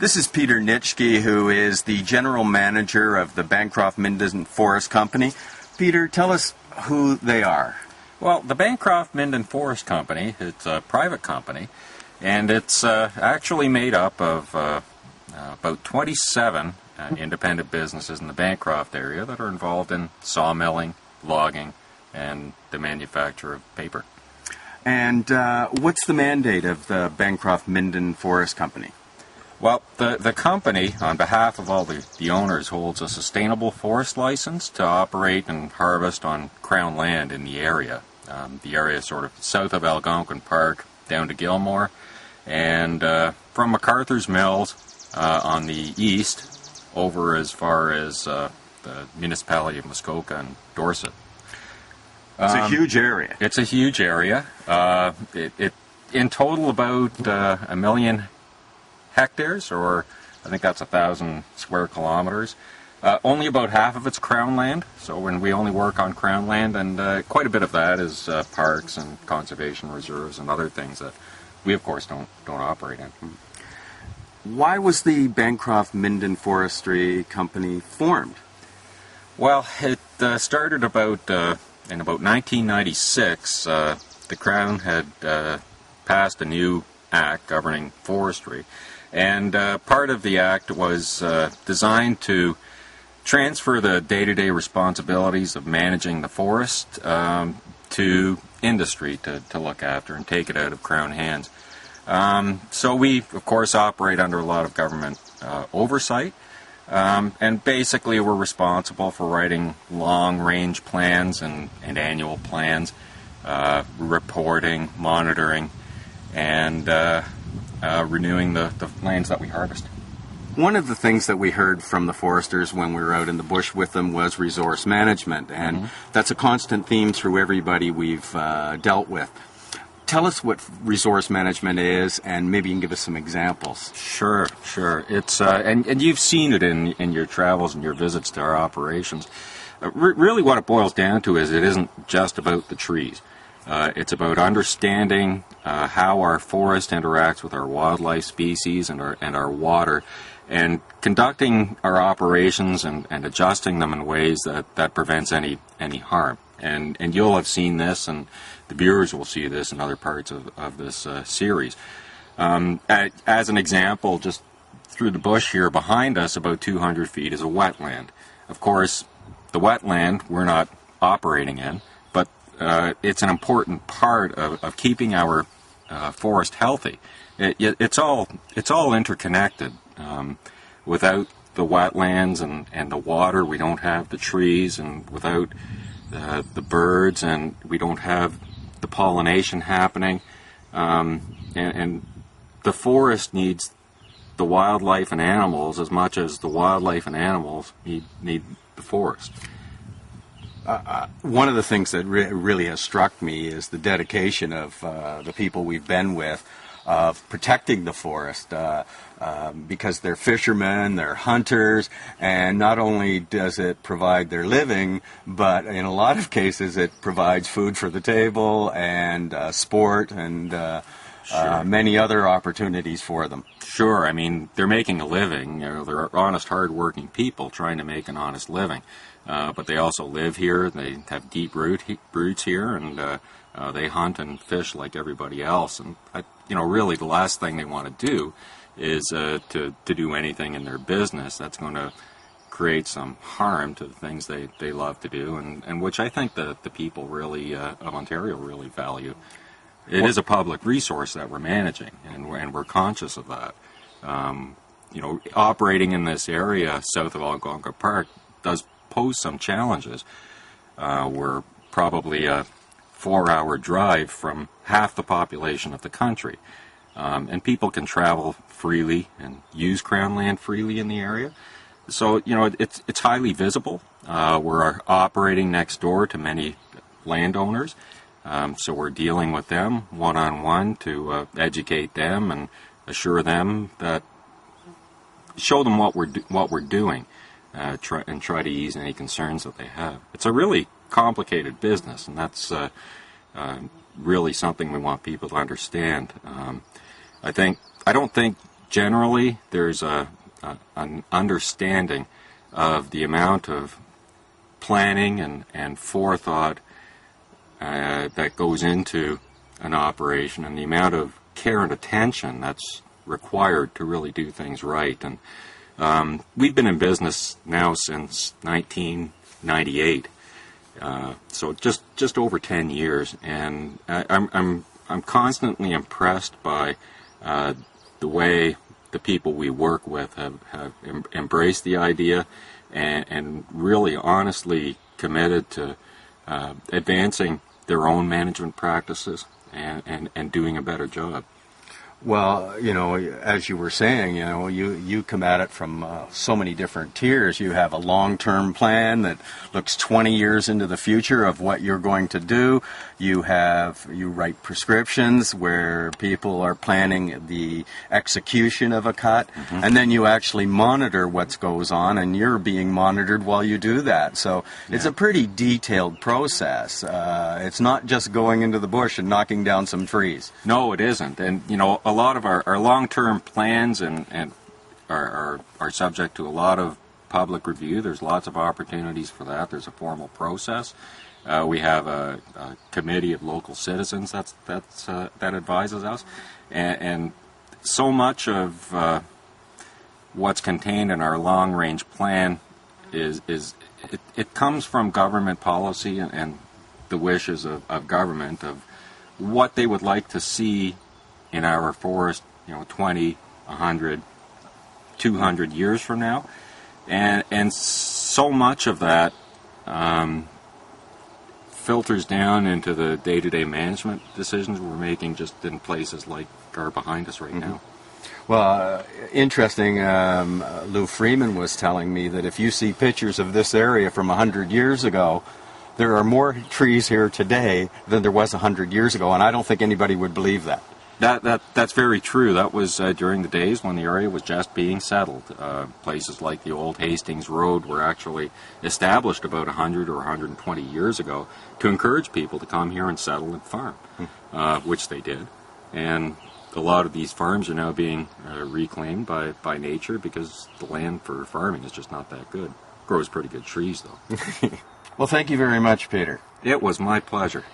This is Peter Nitschke, who is the general manager of the Bancroft Minden Forest Company. Peter, tell us who they are. Well, the Bancroft Minden Forest Company, it's a private company, and it's actually made up of about 27 independent businesses in the Bancroft area that are involved in sawmilling, logging, and the manufacture of paper. And what's the mandate of the Bancroft Minden Forest Company? Well, the company, on behalf of all the owners, holds a sustainable forest license to operate and harvest on Crown land in the area. The area sort of south of Algonquin Park down to Gilmore, and from MacArthur's Mills on the east over as far as the municipality of Muskoka and Dorset. It's a huge area. It's a huge area. It in total about 1 million hectares, or I think that's 1,000 square kilometers. Only about half of it's Crown land, so when we only work on Crown land, and quite a bit of that is parks and conservation reserves and other things that we, of course, don't operate in. Why was the Bancroft Minden Forestry Company formed? Well, it started about in about 1996. The Crown had passed a new act governing forestry, and part of the act was designed to transfer the day-to-day responsibilities of managing the forest to industry to look after and take it out of Crown hands. So we, of course, operate under a lot of government oversight, and basically we're responsible for writing long-range plans and annual plans, reporting, monitoring, and renewing the lands that we harvest. One of the things that we heard from the foresters when we were out in the bush with them was resource management, and that's a constant theme through everybody we've dealt with. Tell us what resource management is, and maybe you can give us some examples. Sure. It's and you've seen it in your travels and your visits to our operations. Really what it boils down to is it isn't just about the trees. It's about understanding how our forest interacts with our wildlife species and our water, and conducting our operations and adjusting them in ways that prevents any harm. And you'll have seen this, and the viewers will see this in other parts of this series. As an example, just through the bush here behind us, about 200 feet, is a wetland. Of course, the wetland we're not operating in, but it's an important part of keeping our forest healthy. It's all interconnected. Without the wetlands and the water, we don't have the trees, and without the birds, and we don't have the pollination happening. And the forest needs the wildlife and animals as much as the wildlife and animals need the forest. One of the things that really has struck me is the dedication of the people we've been with of protecting the forest, because they're fishermen, they're hunters, and not only does it provide their living, but in a lot of cases it provides food for the table and sport and many other opportunities for them. Sure, I mean, they're making a living. They're honest, hard-working people trying to make an honest living. But they also live here, they have deep roots here, and they hunt and fish like everybody else. And really the last thing they want to do is to do anything in their business that's going to create some harm to the things they love to do, and which I think the people really of Ontario really value. It is a public resource that we're managing, and we're conscious of that. Operating in this area south of Algonquin Park does pose some challenges. We're probably a 4-hour drive from half the population of the country, and people can travel freely and use Crown land freely in the area. So it's highly visible. We're operating next door to many landowners, so we're dealing with them one-on-one to educate them and assure them that, show them what we're doing, try to ease any concerns that they have. It's a really complicated business, and that's really something we want people to understand. I don't think generally, there's an understanding of the amount of planning and forethought that goes into an operation, and the amount of care and attention that's required to really do things right. And we've been in business now since 1998, so just over 10 years, and I'm constantly impressed by the way the people we work with have embraced the idea and really honestly committed to advancing their own management practices and doing a better job. Well, as you were saying, you come at it from so many different tiers. You have a long-term plan that looks 20 years into the future of what you're going to do. You write prescriptions where people are planning the execution of a cut, and then you actually monitor what goes on, and you're being monitored while you do that. So it's a pretty detailed process. It's not just going into the bush and knocking down some trees. No, it isn't. And, a lot of our long-term plans and are subject to a lot of public review. There's lots of opportunities for that. There's a formal process. We have a committee of local citizens that advises us, and so much of what's contained in our long-range plan it comes from government policy and the wishes of government of what they would like to see in our forest, 20, 100, 200 years from now. And so much of that filters down into the day-to-day management decisions we're making just in places like are behind us right now. Well, interesting, Lou Freeman was telling me that if you see pictures of this area from 100 years ago, there are more trees here today than there was 100 years ago, and I don't think anybody would believe that. That's very true. That was during the days when the area was just being settled. Places like the old Hastings Road were actually established about 100 or 120 years ago to encourage people to come here and settle and farm, which they did. And a lot of these farms are now being reclaimed by nature because the land for farming is just not that good. Grows pretty good trees, though. Well, thank you very much, Peter. It was my pleasure.